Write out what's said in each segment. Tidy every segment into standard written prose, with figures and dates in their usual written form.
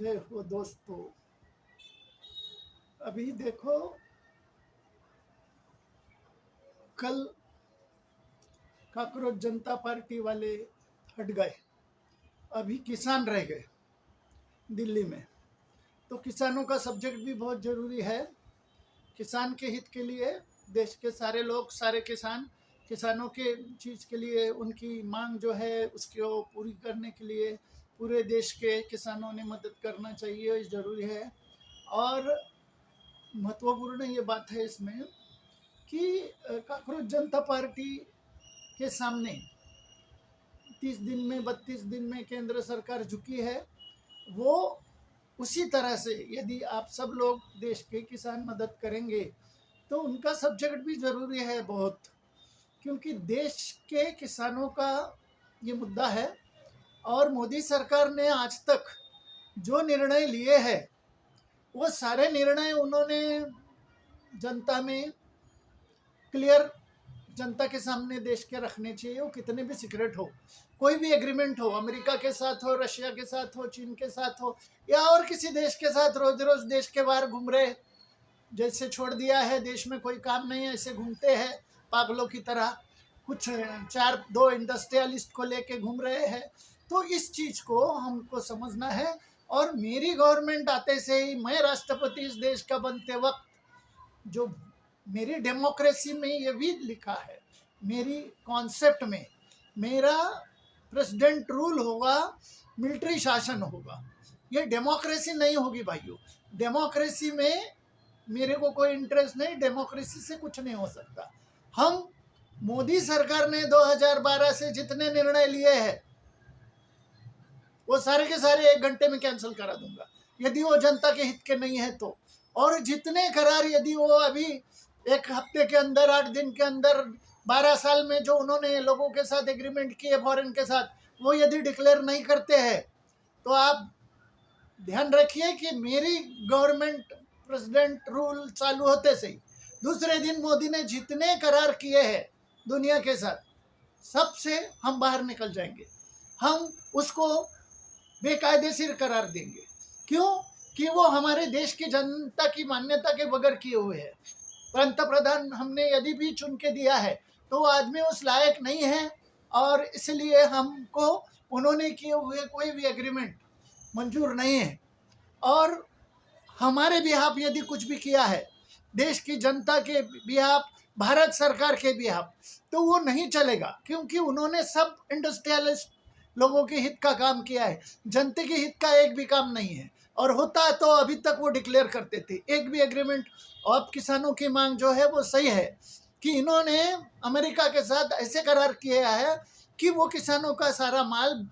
जय हो दोस्तों। अभी देखो, कल काकरोच जनता पार्टी वाले हट गए, अभी किसान रह गए दिल्ली में। तो किसानों का सब्जेक्ट भी बहुत ज़रूरी है। किसान के हित के लिए देश के सारे लोग, सारे किसानों के चीज़ के लिए, उनकी मांग जो है उसको पूरी करने के लिए पूरे देश के किसानों ने मदद करना चाहिए, ज़रूरी है। और महत्वपूर्ण ये बात है इसमें कि काकरोच जनता पार्टी के सामने 30 दिन में 32 दिन में केंद्र सरकार झुकी है। वो उसी तरह से यदि आप सब लोग देश के किसान मदद करेंगे तो उनका सब्जेक्ट भी ज़रूरी है बहुत, क्योंकि देश के किसानों का ये मुद्दा है। और मोदी सरकार ने आज तक जो निर्णय लिए हैं वो सारे निर्णय उन्होंने जनता में क्लियर, जनता के सामने देश के रखने चाहिए। वो कितने भी सीक्रेट हो, कोई भी एग्रीमेंट हो, अमेरिका के साथ हो, रशिया के साथ हो, चीन के साथ हो, या और किसी देश के साथ रोज रोज देश के बाहर घूम रहे, जैसे छोड़ दिया है देश में कोई काम नहीं है, ऐसे घूमते हैं पागलों की तरह, कुछ दो इंडस्ट्रियलिस्ट को लेके घूम रहे हैं। तो इस चीज़ को हमको समझना है। और मेरी गवर्नमेंट आते से ही, मैं राष्ट्रपति इस देश का बनते वक्त, जो मेरी डेमोक्रेसी में ये भी लिखा है, मेरी कॉन्सेप्ट में, मेरा प्रेसिडेंट रूल होगा, मिलिट्री शासन होगा। ये डेमोक्रेसी नहीं होगी भाइयों। डेमोक्रेसी में मेरे को कोई इंटरेस्ट नहीं, डेमोक्रेसी से कुछ नहीं हो सकता। हम मोदी सरकार ने 2012 से जितने निर्णय लिए हैं वो सारे के सारे 1 घंटे में कैंसिल करा दूंगा, यदि वो जनता के हित के नहीं है तो। और जितने करार यदि वो अभी 1 हफ्ते के अंदर, 8 दिन के अंदर, 12 साल में जो उन्होंने लोगों के साथ एग्रीमेंट किए फॉरेन के साथ, वो यदि डिक्लेयर नहीं करते हैं तो आप ध्यान रखिए कि मेरी गवर्नमेंट प्रेसिडेंट रूल चालू होते से ही दूसरे दिन मोदी ने जितने करार किए हैं दुनिया के साथ, सबसे हम बाहर निकल जाएंगे। हम उसको बेकायदेशीर करार देंगे। क्यों? कि वो हमारे देश की जनता की मान्यता के बगैर किए हुए हैं। पंतप्रधान हमने यदि भी चुन के दिया है तो वो आदमी उस लायक नहीं है, और इसलिए हमको उन्होंने किए हुए कोई भी एग्रीमेंट मंजूर नहीं है। और हमारे बिहाफ यदि कुछ भी किया है, देश की जनता के बिहाफ, भारत सरकार के बिहाफ, तो वो नहीं चलेगा, क्योंकि उन्होंने सब इंडस्ट्रियलिस्ट लोगों के हित का काम किया है। जनता के हित का एक भी काम नहीं है, और होता तो अभी तक वो डिक्लेयर करते थे एक भी एग्रीमेंट। और किसानों की मांग जो है वो सही है कि इन्होंने अमेरिका के साथ ऐसे करार किया है कि वो किसानों का सारा माल,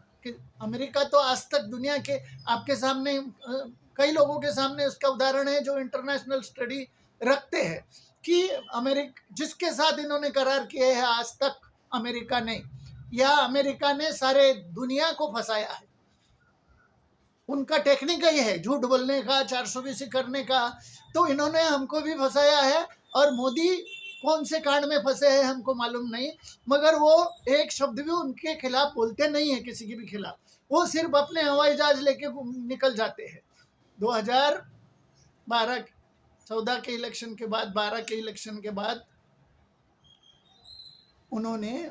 अमेरिका तो आज तक दुनिया के आपके सामने, कई लोगों के सामने उसका उदाहरण है जो इंटरनेशनल स्टडी रखते हैं कि जिसके साथ इन्होंने करार किए हैं आज तक अमेरिका ने, या अमेरिका ने सारे दुनिया को फंसाया है। उनका टेक्निक ही है झूठ बोलने का, 420 करने का। तो इन्होंने हमको भी फंसाया है। और मोदी कौन से कांड में फंसे हैं हमको मालूम नहीं, मगर वो एक शब्द भी उनके खिलाफ बोलते नहीं है, किसी के भी खिलाफ। वो सिर्फ अपने हवाई जहाज लेके निकल जाते हैं। 2014 के इलेक्शन के बाद, 12 के इलेक्शन के बाद उन्होंने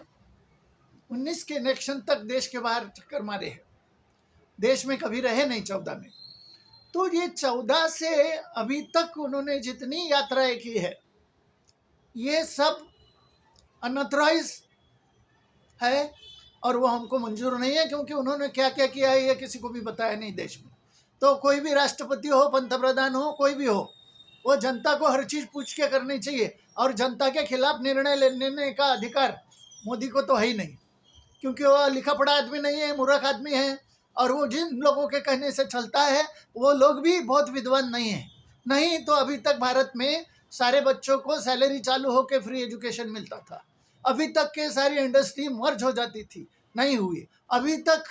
19 के इलेक्शन तक देश के बाहर चक्कर मारे हैं, देश में कभी रहे नहीं 14 में। तो ये 14 से अभी तक उन्होंने जितनी यात्राएं की है ये सब अनऑथराइज है, और वो हमको मंजूर नहीं है, क्योंकि उन्होंने क्या क्या किया है ये किसी को भी बताया नहीं देश में। तो कोई भी राष्ट्रपति हो, पंतप्रधान हो, कोई भी हो, वो जनता को हर चीज़ पूछ के करनी चाहिए। और जनता के खिलाफ निर्णय लेने का अधिकार मोदी को तो है ही नहीं, क्योंकि वो लिखा पढ़ा आदमी नहीं है, मूर्ख आदमी है। और वो जिन लोगों के कहने से चलता है वो लोग भी बहुत विद्वान नहीं है। नहीं तो अभी तक भारत में सारे बच्चों को सैलरी चालू होकर फ्री एजुकेशन मिलता था। अभी तक के सारी इंडस्ट्री मर्ज हो जाती थी, नहीं हुई। अभी तक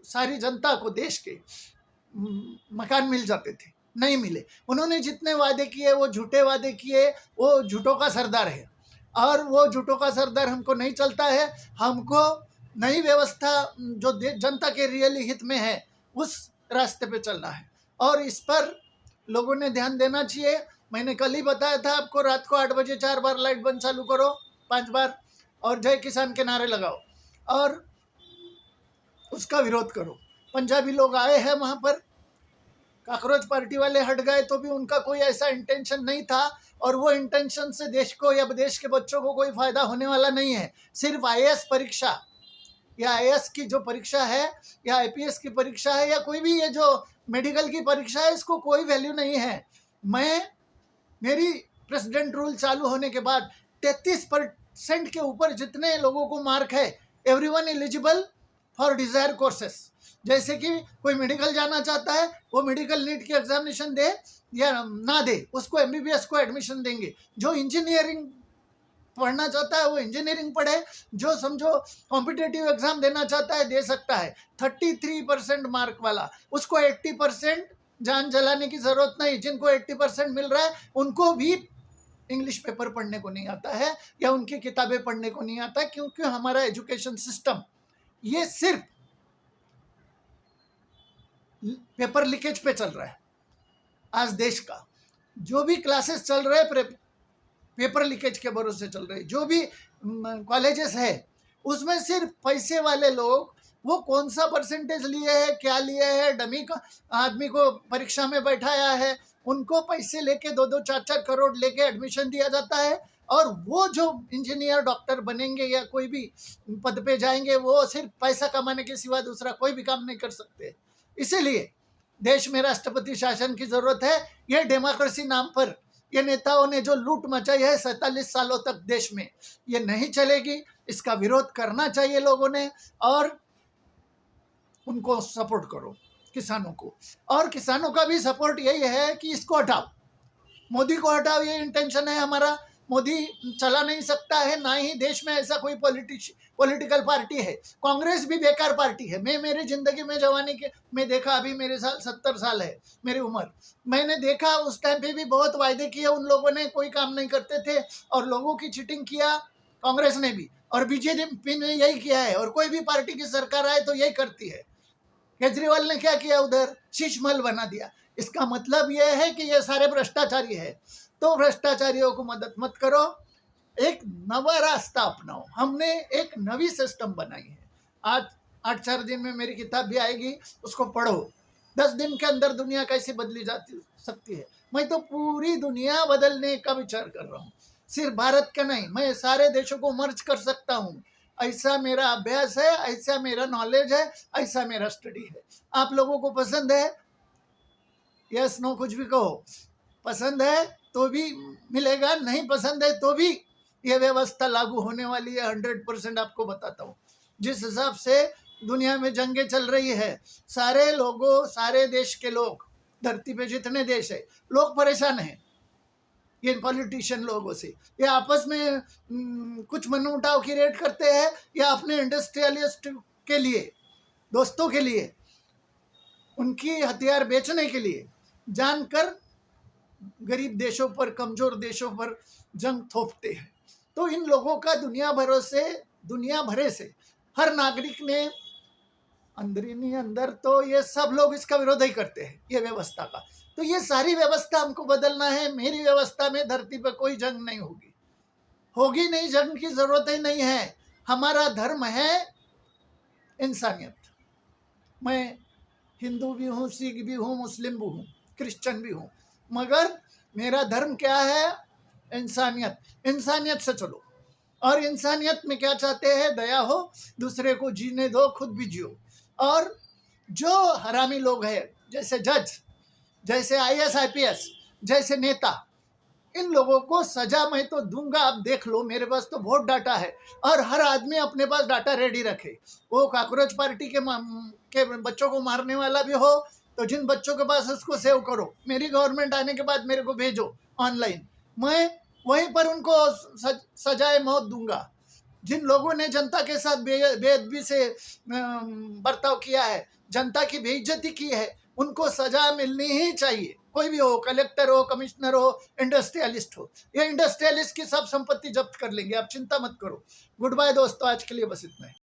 सारी जनता को देश के मकान मिल जाते थे, नहीं मिले। उन्होंने जितने वादे किए वो झूठे वादे किए, वो झूठों का सरदार है। और वो झूठों का सरदार हमको नहीं चलता है। हमको नई व्यवस्था जो जनता के रियली हित में है उस रास्ते पे चलना है, और इस पर लोगों ने ध्यान देना चाहिए। मैंने कल ही बताया था आपको, रात को 8 बजे 4 बार लाइट बंद चालू करो, 5 बार, और जय किसान के नारे लगाओ और उसका विरोध करो। पंजाबी लोग आए हैं वहाँ पर, काकरोच पार्टी वाले हट गए तो भी उनका कोई ऐसा इंटेंशन नहीं था, और वो इंटेंशन से देश को या देश के बच्चों को कोई फायदा होने वाला नहीं है। सिर्फ आईएएस परीक्षा या आईएएस की जो परीक्षा है या आईपीएस की परीक्षा है या कोई भी ये जो मेडिकल की परीक्षा है, इसको कोई वैल्यू नहीं है। मेरी प्रेसिडेंट रूल चालू होने के बाद 33% के ऊपर जितने लोगों को मार्क है, everyone eligible for Dzire courses. जैसे कि कोई मेडिकल जाना चाहता है, वो मेडिकल नीट की एग्जामिनेशन दे या ना दे, उसको एमबीबीएस को एडमिशन देंगे। जो इंजीनियरिंग पढ़ना चाहता है वो इंजीनियरिंग पढ़े, जो समझो कॉम्पिटेटिव एग्जाम देना चाहता है दे सकता है। 33% मार्क वाला, उसको 80% जान जलाने की जरूरत नहीं। जिनको 80% मिल रहा है उनको भी इंग्लिश पेपर पढ़ने को नहीं आता है या उनकी किताबें पढ़ने को नहीं आता है, क्योंकि हमारा एजुकेशन सिस्टम ये सिर्फ पेपर लीकेज पे चल रहा है। आज देश का जो भी क्लासेस चल रहे हैं पेपर लीकेज के भरोसे चल रहे हैं। जो भी कॉलेजेस है उसमें सिर्फ पैसे वाले लोग, वो कौन सा परसेंटेज लिए है, क्या लिए है, डमी का आदमी को परीक्षा में बैठाया है, उनको पैसे लेके 2-2 4-4 करोड़ लेके एडमिशन दिया जाता है, और वो जो इंजीनियर डॉक्टर बनेंगे या कोई भी पद पे जाएंगे, वो सिर्फ पैसा कमाने के सिवा दूसरा कोई भी काम नहीं कर सकते। इसीलिए देश में राष्ट्रपति शासन की जरूरत है। ये डेमोक्रेसी नाम पर ये नेताओं ने जो लूट मचाई है 47 सालों तक देश में, ये नहीं चलेगी। इसका विरोध करना चाहिए लोगों ने, और उनको सपोर्ट करो, किसानों को। और किसानों का भी सपोर्ट यही है कि इसको हटाओ, मोदी को हटाओ, ये इंटेंशन है हमारा। मोदी चला नहीं सकता है, ना ही देश में ऐसा कोई पॉलिटिकल पार्टी है। कांग्रेस भी बेकार पार्टी है। मैं मेरी जिंदगी में जवानी के में देखा, अभी मेरे साल 70 साल है मेरी उम्र, मैंने देखा उस टाइम पे भी बहुत वायदे किए उन लोगों ने, कोई काम नहीं करते थे और लोगों की चीटिंग किया कांग्रेस ने भी, और बीजेपी ने यही किया है, और कोई भी पार्टी की सरकार आए तो यही करती है। केजरीवाल ने क्या किया, उधर शीश महल बना दिया। इसका मतलब यह है कि ये सारे भ्रष्टाचारी है। तो भ्रष्टाचारियों को मदद मत करो, एक नवा रास्ता अपनाओ। हमने एक नवी सिस्टम बनाई है। आज 8-4 दिन में मेरी किताब भी आएगी, उसको पढ़ो। 10 दिन के अंदर दुनिया कैसे बदली जाती सकती है। मैं तो पूरी दुनिया बदलने का विचार कर रहा हूँ, सिर्फ भारत का नहीं, मैं सारे देशों को मर्ज कर सकता हूँ। ऐसा मेरा अभ्यास है, ऐसा मेरा नॉलेज है, ऐसा मेरा स्टडी है। आप लोगों को पसंद है, यस नो कुछ भी कहो, पसंद है तो भी मिलेगा, नहीं पसंद है तो भी ये व्यवस्था लागू होने वाली है। 100% आपको बताता हूँ। जिस हिसाब से दुनिया में जंगें चल रही है, सारे लोगों, सारे देश के लोग, धरती पे जितने देश है, लोग परेशान हैं ये पॉलिटिशियन लोगों से। ये आपस में कुछ मनमुटाव क्रिएट करते हैं, या अपने इंडस्ट्रियलिस्ट के लिए, दोस्तों के लिए, उनकी हथियार बेचने के लिए जानकर गरीब देशों पर, कमजोर देशों पर जंग थोपते हैं। तो इन लोगों का दुनिया भरे से हर नागरिक ने अंदरूनी अंदर तो ये सब लोग इसका विरोध ही करते हैं, ये व्यवस्था का। तो ये सारी व्यवस्था हमको बदलना है। मेरी व्यवस्था में धरती पर कोई जंग नहीं होगी नहीं, जंग की जरूरत ही नहीं है। हमारा धर्म है इंसानियत। मैं हिंदू भी हूँ, सिख भी हूँ, मुस्लिम भी हूँ, क्रिश्चियन भी हूँ, मगर मेरा धर्म क्या है, इंसानियत। इंसानियत से चलो। और इंसानियत में क्या चाहते हैं, दया हो, दूसरे को जीने दो, खुद भी जियो। और जो हरामी लोग हैं, जैसे जज, जैसे आईएएस आईपीएस, जैसे नेता, इन लोगों को सजा मैं तो दूंगा। आप देख लो, मेरे पास तो बहुत डाटा है, और हर आदमी अपने पास डाटा रेडी रखे। वो काकरोच पार्टी के बच्चों को मारने वाला भी हो तो जिन बच्चों के पास उसको सेव करो, मेरी गवर्नमेंट आने के बाद मेरे को भेजो ऑनलाइन, मैं वहीं पर उनको सजाए मौत दूंगा। जिन लोगों ने जनता के साथ बेअदबी से बर्ताव किया है, जनता की बेइज्जती की है, उनको सजा मिलनी ही चाहिए। कोई भी हो, कलेक्टर हो, कमिश्नर हो, इंडस्ट्रियलिस्ट हो, ये इंडस्ट्रियलिस्ट की सब संपत्ति जब्त कर लेंगे, आप चिंता मत करो। गुड बाय दोस्तों, आज के लिए बस इतना ही।